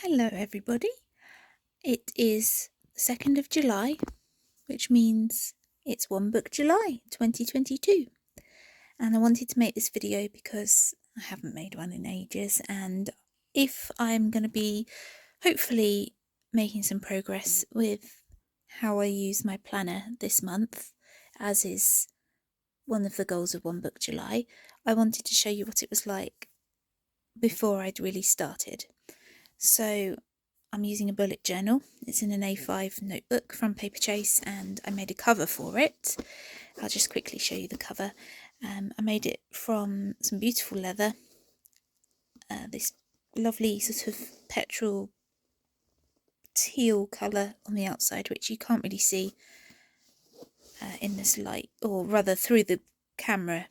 Hello everybody, it is the 2nd of July, which means it's One Book July 2022, and I wanted to make this video because I haven't made one in ages, and if I'm going to be hopefully making some progress with how I use my planner this month, as is one of the goals of One Book July, I wanted to show you what it was like before I'd really started. So I'm using a bullet journal. It's in an A5 notebook from Paperchase, and I made a cover for it. I'll just quickly show you the cover. I made it from some beautiful leather, this lovely sort of petrol teal colour on the outside, which you can't really see in this light, or rather through the camera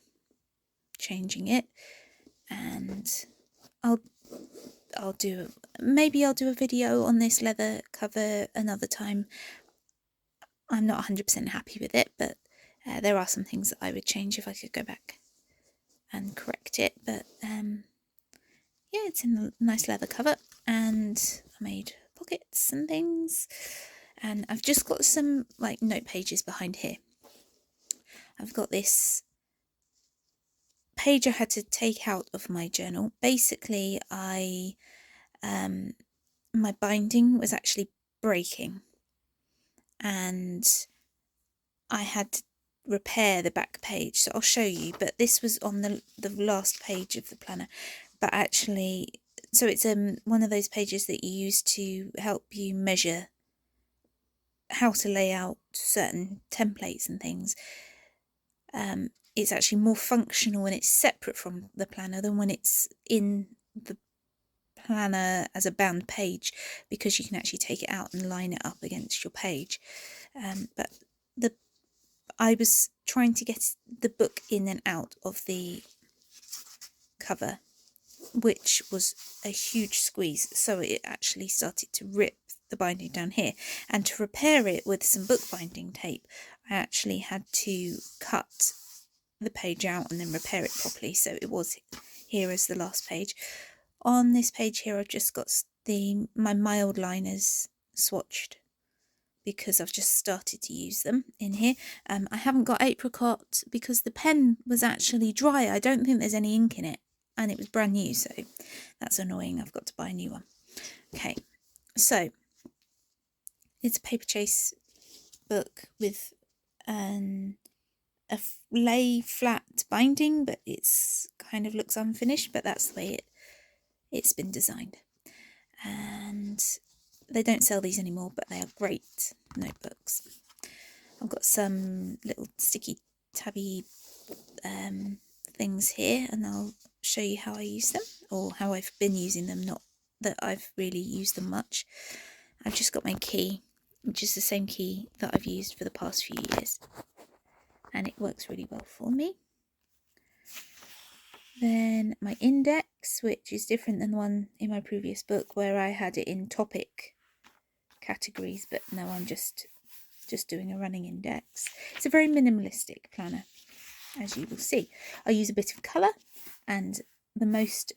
changing it. And maybe I'll do a video on this leather cover another time. I'm not 100% happy with it, but there are some things that I would change if I could go back and correct it. But yeah, it's in a nice leather cover, and I made pockets and things, and I've just got some like note pages behind here. I've got this page I had to take out of my journal. Basically, my binding was actually breaking, and I had to repair the back page, so I'll show you, but this was on the last page of the planner. But actually, so it's one of those pages that you use to help you measure how to lay out certain templates and things. It's actually more functional when it's separate from the planner than when it's in the planner as a bound page, because you can actually take it out and line it up against your page. But I was trying to get the book in and out of the cover, which was a huge squeeze, so it actually started to rip the binding down here. And to repair it with some bookbinding tape, I actually had to cut the page out and then repair it properly, so it was here as the last page. On this page here, I've just got my mild liners swatched, because I've just started to use them in here. I haven't got apricot because the pen was actually dry. I don't think there's any ink in it, and it was brand new, so that's annoying. I've got to buy a new one. Okay, so it's a Paperchase book with a lay flat binding, but it's kind of looks unfinished, but that's the way it's been designed. And they don't sell these anymore, but they are great notebooks. I've got some little sticky tabby things here, and I'll show you how I use them, or how I've been using them, not that I've really used them much. I've just got my key, which is the same key that I've used for the past few years, and it works really well for me. Then my index, which is different than the one in my previous book where I had it in topic categories, but now I'm just doing a running index. It's a very minimalistic planner, as you will see. I use a bit of colour, and the most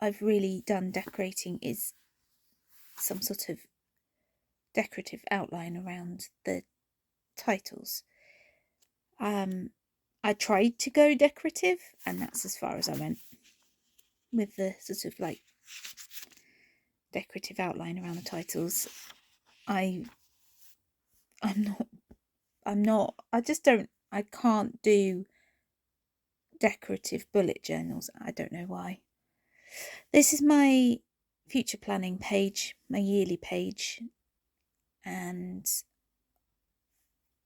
I've really done decorating is some sort of decorative outline around the titles. I tried to go decorative, and that's as far as I went with the sort of like decorative outline around the titles. I can't do decorative bullet journals. I don't know why. This is my future planning page, my yearly page, and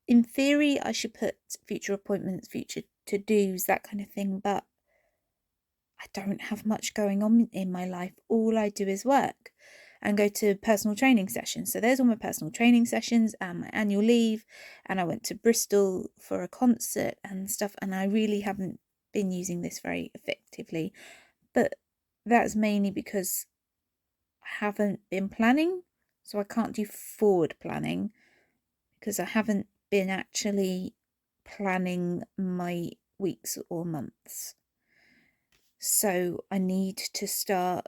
in theory I should put future appointments, future to-dos, that kind of thing, but I don't have much going on in my life. All I do is work and go to personal training sessions. So there's all my personal training sessions and my annual leave, and I went to Bristol for a concert and stuff, and I really haven't been using this very effectively. But that's mainly because I haven't been planning, so I can't do forward planning because I haven't been actually planning my weeks or months. So I need to start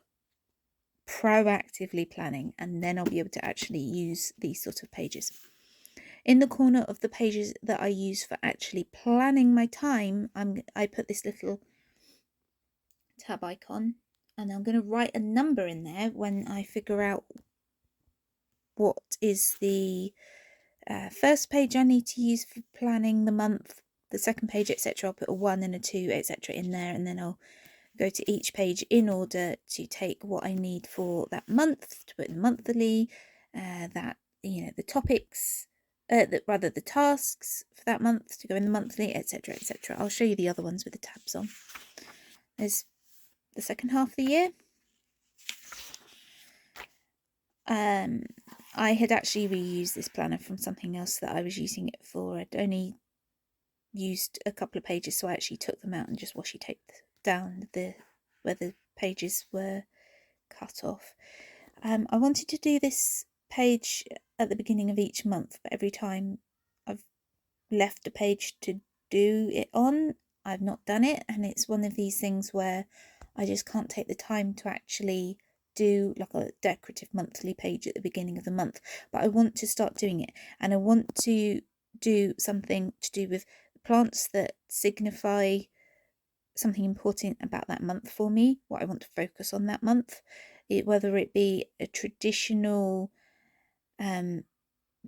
proactively planning, and then I'll be able to actually use these sort of pages. In the corner of the pages that I use for actually planning my time, I put this little tab icon, and I'm going to write a number in there when I figure out what is the first page I need to use for planning the month, the second page, etc. I'll put a 1 and a 2, etc. in there, and then I'll go to each page in order to take what I need for that month to put in the monthly, the topics, the tasks for that month to go in the monthly, etc., etc. I'll show you the other ones with the tabs on. There's the second half of the year. I had actually reused this planner from something else that I was using it for. I'd only used a couple of pages, so I actually took them out and just washi taped down where the pages were cut off. I wanted to do this page at the beginning of each month, but every time I've left a page to do it on, I've not done it, and it's one of these things where I just can't take the time to actually do like a decorative monthly page at the beginning of the month. But I want to start doing it, and I want to do something to do with plants that signify something important about that month for me, what I want to focus on that month, whether it be a traditional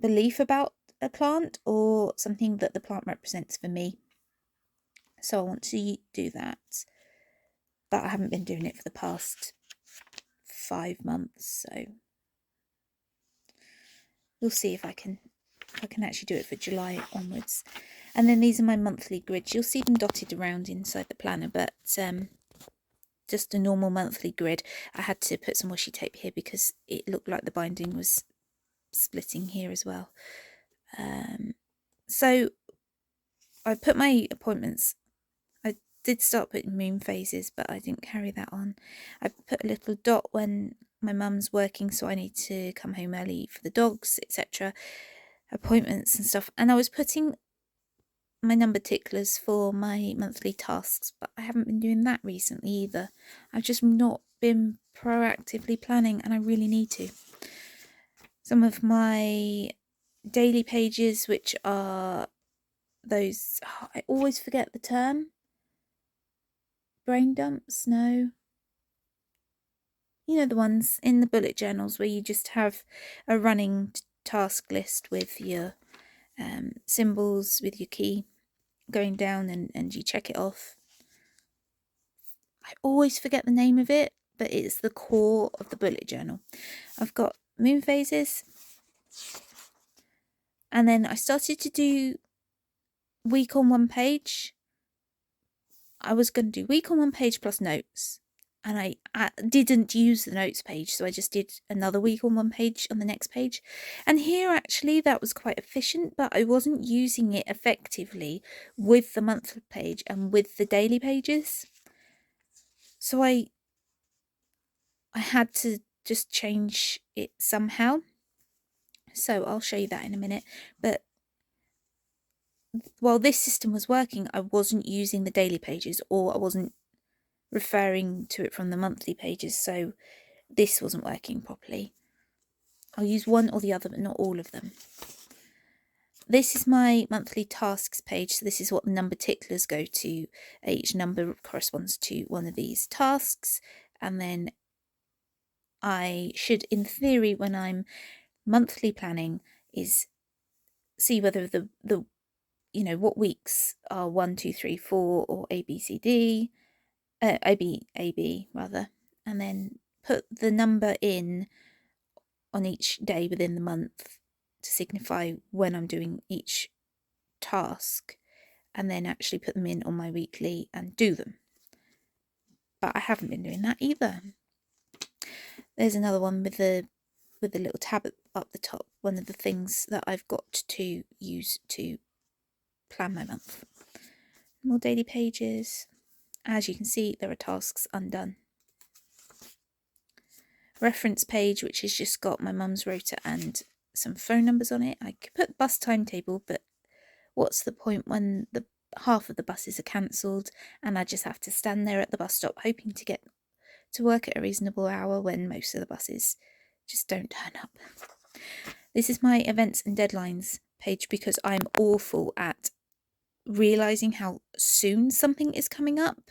belief about a plant or something that the plant represents for me. So I want to do that, but I haven't been doing it for the past 5 months, so we'll see if I can actually do it for July onwards. And then these are my monthly grids. You'll see them dotted around inside the planner, but just a normal monthly grid. I had to put some washi tape here because it looked like the binding was splitting here as well. So I put my appointments. I did start putting moon phases, but I didn't carry that on. I put a little dot when my mum's working, so I need to come home early for the dogs, etc. Appointments and stuff. And I was putting my number ticklers for my monthly tasks, but I haven't been doing that recently either. I've just not been proactively planning, and I really need to. Some of my daily pages, which are those, I always forget the term. Brain dumps? No. You know, the ones in the bullet journals where you just have a running task list with your symbols, with your key going down, and you check it off. I always forget the name of it, but it's the core of the bullet journal. I've got moon phases, and then I started to do week on one page. I was going to do week on one page plus notes, and I didn't use the notes page, so I just did another week on one page on the next page. And here actually that was quite efficient, but I wasn't using it effectively with the monthly page and with the daily pages. So I had to just change it somehow. So I'll show you that in a minute. But while this system was working, I wasn't using the daily pages, or I wasn't referring to it from the monthly pages, so this wasn't working properly. I'll use one or the other, but not all of them. This is my monthly tasks page, so this is what the number ticklers go to. Each number corresponds to one of these tasks, and then I should, in theory, when I'm monthly planning, is see whether the what weeks are 1, 2, 3, 4, or A, B, C, D, A, B rather, and then put the number in on each day within the month to signify when I'm doing each task, and then actually put them in on my weekly and do them. But I haven't been doing that either. There's another one with the little tab up the top, one of the things that I've got to use to plan my month. More daily pages. As you can see, there are tasks undone. Reference page, which has just got my mum's rota and some phone numbers on it. I could put bus timetable, but what's the point when half of the buses are cancelled and I just have to stand there at the bus stop hoping to get to work at a reasonable hour when most of the buses just don't turn up. This is my events and deadlines page because I'm awful at realising how soon something is coming up.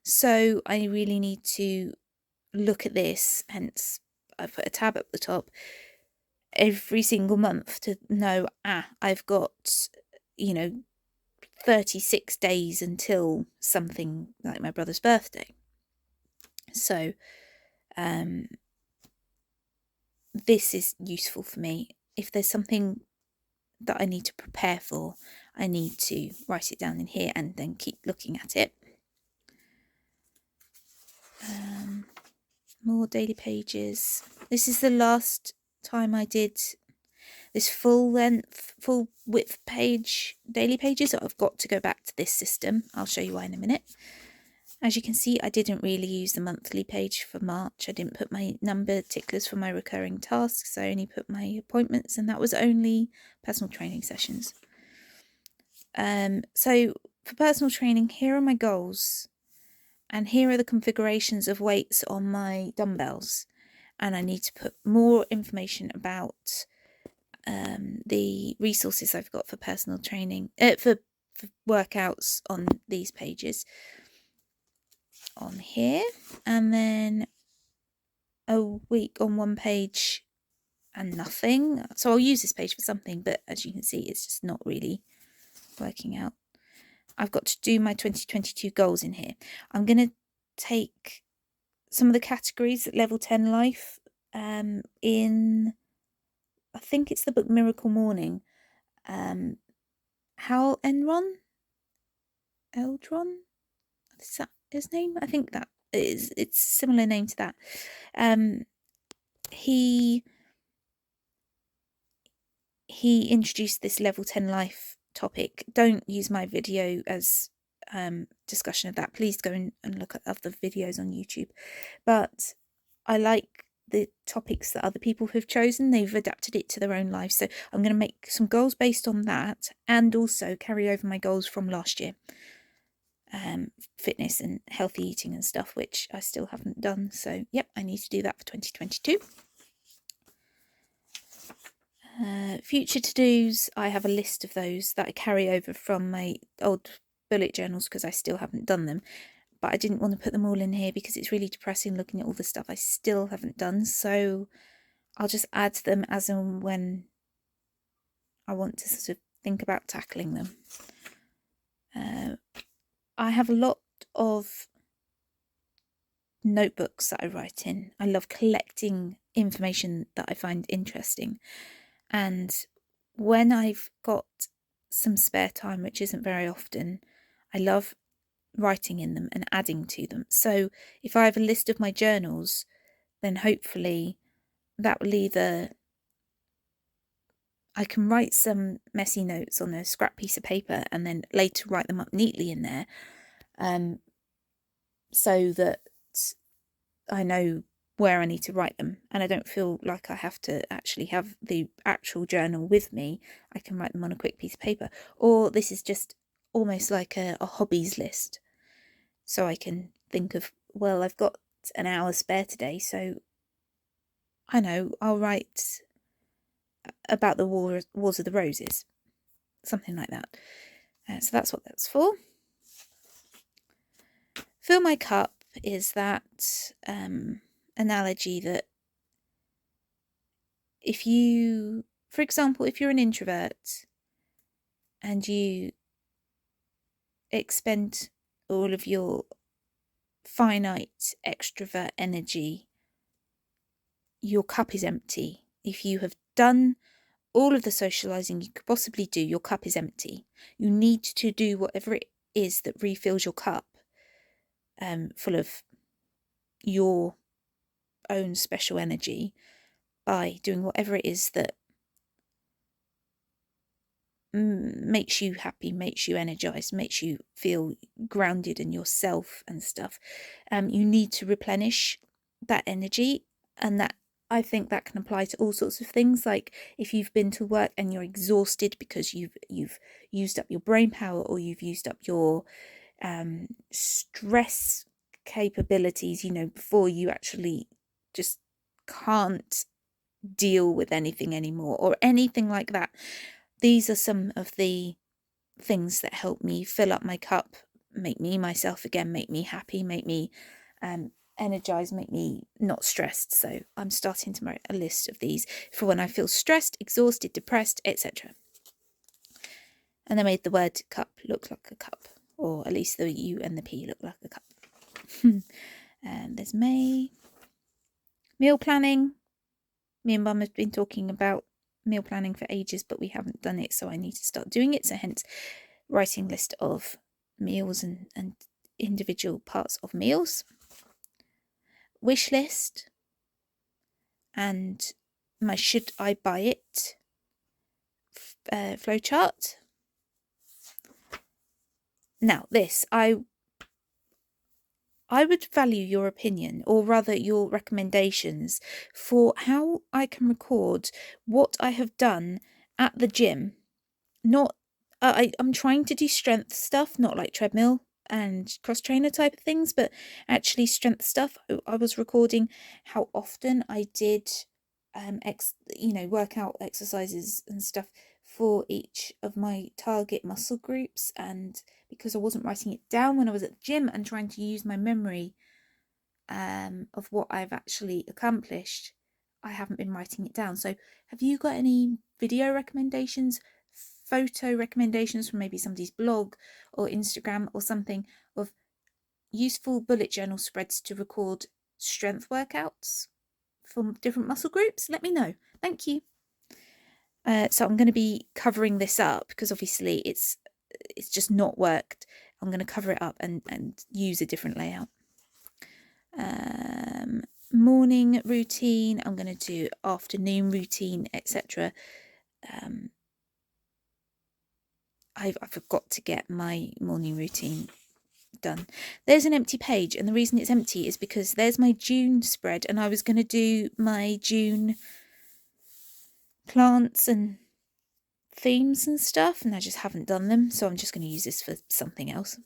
So I really need to look at this, hence I put a tab at the top every single month to know, I've got, 36 days until something like my brother's birthday. So this is useful for me. If there's something that I need to prepare for, I need to write it down in here and then keep looking at it. More daily pages. This is the last time I did this full width page, daily pages. So I've got to go back to this system. I'll show you why in a minute. As you can see, I didn't really use the monthly page for March. I didn't put my number ticklers for my recurring tasks. I only put my appointments, and that was only personal training sessions. So for personal training, here are my goals, and here are the configurations of weights on my dumbbells. And I need to put more information about the resources I've got for personal training, for workouts on these pages on here, and then a week on one page and nothing. So I'll use this page for something, but as you can see, it's just not really working out. I've got to do my 2022 goals in here. I'm going to take some of the categories at level 10 life in, I think it's the book Miracle Morning. Hal Eldron? Is that his name? I think that is, it's a similar name to that. He introduced this level 10 life topic. Don't use my video as discussion of that. Please go and look at other videos on YouTube. But I like the topics that other people have chosen. They've adapted it to their own lives. So I'm going to make some goals based on that, and also carry over my goals from last year. Fitness and healthy eating and stuff, which I still haven't done. So yep, I need to do that for 2022. Future to-dos, I have a list of those that I carry over from my old bullet journals because I still haven't done them, but I didn't want to put them all in here because it's really depressing looking at all the stuff I still haven't done. So I'll just add them as and when I want to sort of think about tackling them. I have a lot of notebooks that I write in. I love collecting information that I find interesting, and when I've got some spare time, which isn't very often, I love writing in them and adding to them. So if I have a list of my journals, then hopefully that will either, I can write some messy notes on a scrap piece of paper and then later write them up neatly in there, so that I know where I need to write them, and I don't feel like I have to actually have the actual journal with me. I can write them on a quick piece of paper, or this is just almost like a hobbies list, so I can think of, well, I've got an hour spare today, so I know I'll write about the Wars of the Roses, something like that. So that's what that's for. Fill my cup is that analogy that if you, for example, if you're an introvert and you expend all of your finite extrovert energy, your cup is empty. If you have done all of the socializing you could possibly do, your cup is empty. You need to do whatever it is that refills your cup, full of your own special energy, by doing whatever it is that makes you happy, makes you energized, makes you feel grounded in yourself and stuff. You need to replenish that energy, and that, I think that can apply to all sorts of things. Like if you've been to work and you're exhausted because you've used up your brain power, or you've used up your stress capabilities, you know, before you actually just can't deal with anything anymore or anything like that. These are some of the things that help me fill up my cup, make me myself again, make me happy, make me energized, make me not stressed. So I'm starting to write a list of these for when I feel stressed, exhausted, depressed, etc. And I made the word cup look like a cup, or at least the U and the P look like a cup. And there's May. Meal planning. Me and Mum have been talking about meal planning for ages, but we haven't done it, so I need to start doing it. So hence writing list of meals and individual parts of meals. Wish list. And my should I buy it flowchart. Now this, I would value your opinion, or rather your recommendations, for how I can record what I have done at the gym. Not, I'm trying to do strength stuff, not like treadmill and cross trainer type of things, but actually strength stuff. I was recording how often I did, workout exercises and stuff for each of my target muscle groups, and because I wasn't writing it down when I was at the gym and trying to use my memory of what I've actually accomplished, I haven't been writing it down. So have you got any video recommendations, photo recommendations from maybe somebody's blog or Instagram or something, of useful bullet journal spreads to record strength workouts for different muscle groups? Let me know. Thank you. So I'm going to be covering this up because obviously it's just not worked. I'm going to cover it up and use a different layout. Morning routine, I'm going to do afternoon routine, etc. I forgot to get my morning routine done. There's an empty page, and the reason it's empty is because there's my June spread, and I was going to do my June plants and themes and stuff, and I just haven't done them, so I'm just going to use this for something else.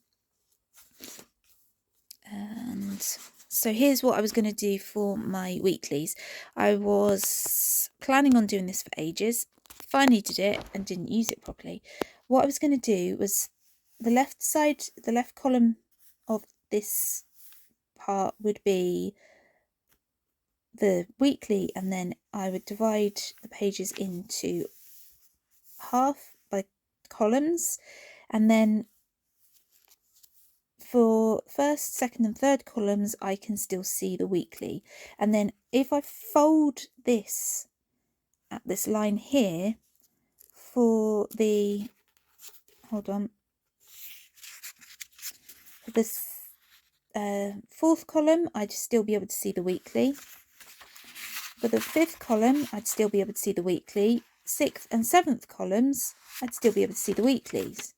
And so here's what I was going to do for my weeklies. I was planning on doing this for ages, finally did it and didn't use it properly. What I was going to do was the left column of this part would be the weekly, and then I would divide the pages into half by columns, and then for first, second and third columns I can still see the weekly. And then if I fold this at this line here for the for this fourth column, I'd still be able to see the weekly. For the fifth column, I'd still be able to see the weekly. Sixth and seventh columns, I'd still be able to see the weeklies.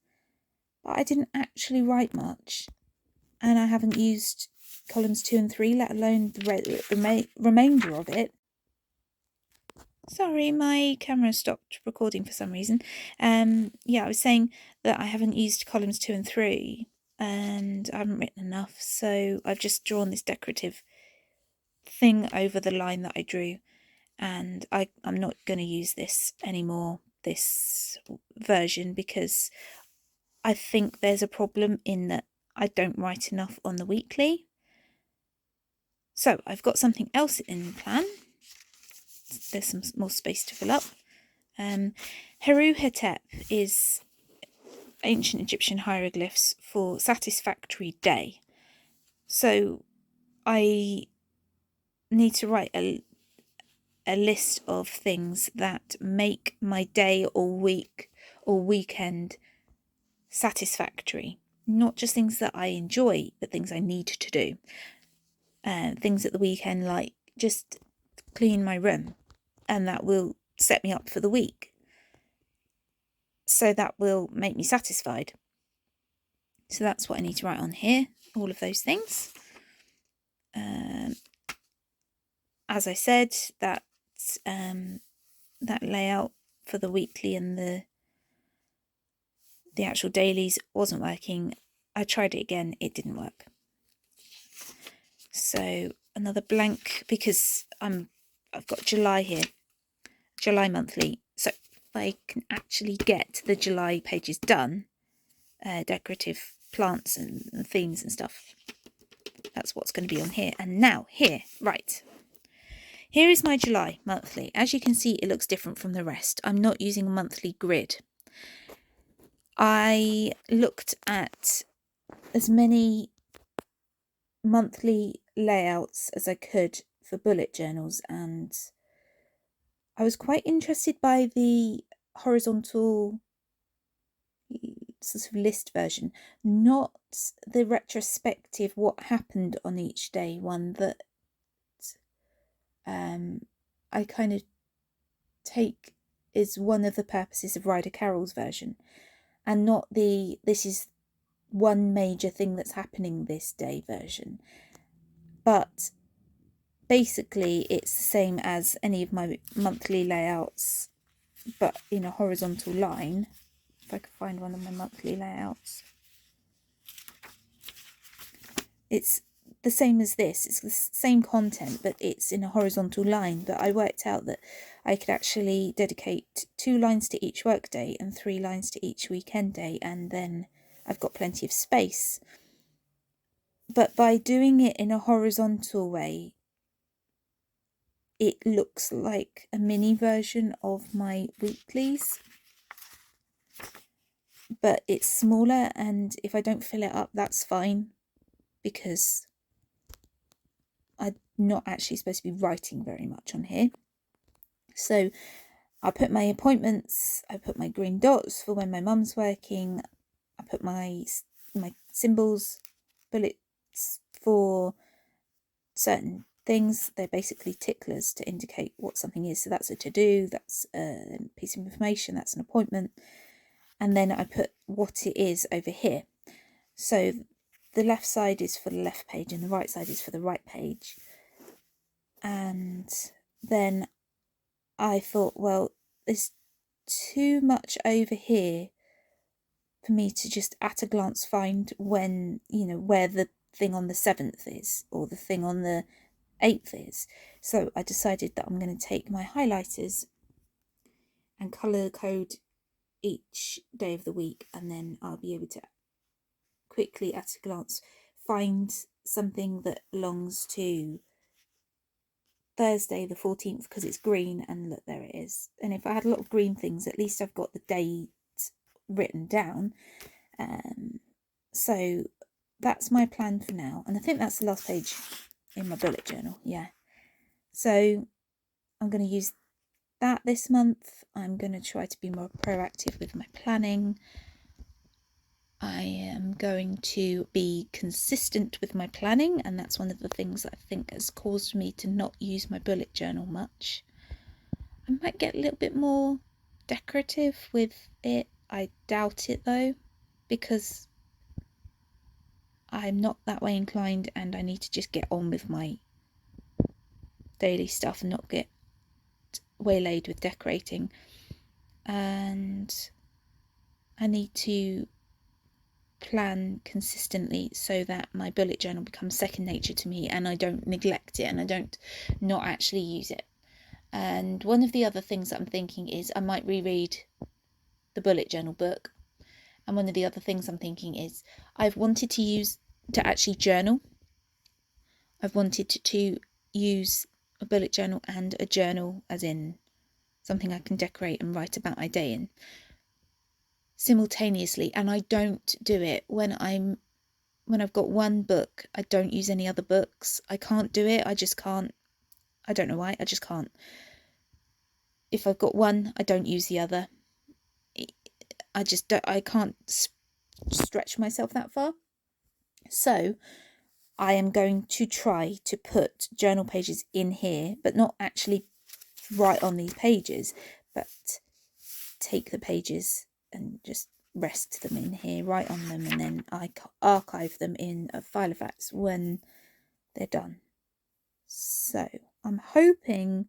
But I didn't actually write much, and I haven't used columns 2 and 3, let alone the remainder of it. Sorry, my camera stopped recording for some reason. I was saying that I haven't used columns 2 and 3, and I haven't written enough, so I've just drawn this decorative thing over the line that I drew, and I'm not going to use this anymore, this version, because I think there's a problem in that I don't write enough on the weekly. So I've got something else in the plan. There's some more space to fill up. Heru-Hetep is ancient Egyptian hieroglyphs for satisfactory day. So I need to write a list of things that make my day or week or weekend satisfactory. Not just things that I enjoy, but things I need to do. Things at the weekend, like just clean my room, and that will set me up for the week. So that will make me satisfied. So that's what I need to write on here, all of those things. As I said, that layout for the weekly and the actual dailies wasn't working. I tried it again, it didn't work. So another blank, because I've got July here, July monthly. So if I can actually get the July pages done, decorative plants and themes and stuff, that's what's going to be on here. And now here, right, here is my July monthly. As you can see, it looks different from the rest. I'm not using a monthly grid. I looked at as many monthly layouts as I could for bullet journals, and I was quite interested by the horizontal sort of list version, not the retrospective what happened on each day one that I kind of take is one of the purposes of Ryder Carroll's version, and not the this is one major thing that's happening this day version. But basically it's the same as any of my monthly layouts, but in a horizontal line. If I could find one of my monthly layouts, it's the same as this. It's the same content, but it's in a horizontal line. But I worked out that I could actually dedicate 2 lines to each workday and 3 lines to each weekend day, and then I've got plenty of space. But by doing it in a horizontal way, it looks like a mini version of my weeklies, but it's smaller, and if I don't fill it up, that's fine, because I'm not actually supposed to be writing very much on here. So I put my appointments, I put my green dots for when my mum's working, I put my symbols, bullets for certain things. They're basically ticklers to indicate what something is. So that's a to-do, that's a piece of information, that's an appointment. And then I put what it is over here. So the left side is for the left page and the right side is for the right page. And then I thought, well, there's too much over here for me to just at a glance find when, where the thing on the 7th is or the thing on the 8th is. So I decided that I'm going to take my highlighters and colour code each day of the week, and then I'll be able to quickly at a glance find something that belongs to Thursday the 14th because it's green, and look, there it is. And if I had a lot of green things, at least I've got the date written down. So that's my plan for now, and I think that's the last page in my bullet journal. Yeah, so I'm going to use that this month. I'm going to try to be more proactive with my planning. I am going to be consistent with my planning, and that's one of the things that I think has caused me to not use my bullet journal much. I might get a little bit more decorative with it. I doubt it though, because I'm not that way inclined, and I need to just get on with my daily stuff and not get waylaid with decorating. And I need to plan consistently so that my bullet journal becomes second nature to me, and I don't neglect it and I don't not actually use it. And one of the other things that I'm thinking is I might reread the bullet journal book. And one of the other things I'm thinking is I've wanted to actually journal. I've wanted to use a bullet journal and a journal, as in something I can decorate and write about my day in, simultaneously. And I don't do it when I've got one book. I don't use any other books. I can't do it. I just can't. I don't know why. I just can't. If I've got one, I don't use the other. I can't stretch myself that far. So I am going to try to put journal pages in here, but not actually write on these pages, but take the pages and just rest them in here, write on them, and then I archive them in a file of facts when they're done. So I'm hoping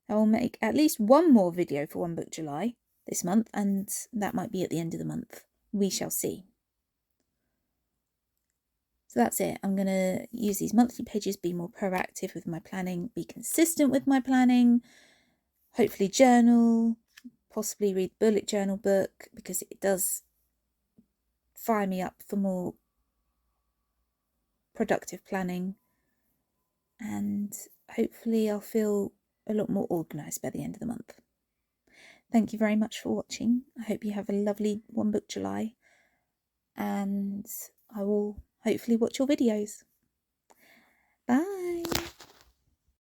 I will make at least one more video for One Book July this month, and that might be at the end of the month. We shall see. So that's it. I'm going to use these monthly pages, be more proactive with my planning, be consistent with my planning, hopefully journal, possibly read the bullet journal book, because it does fire me up for more productive planning, and hopefully I'll feel a lot more organised by the end of the month. Thank you very much for watching. I hope you have a lovely One Book July, and I will hopefully watch your videos. Bye!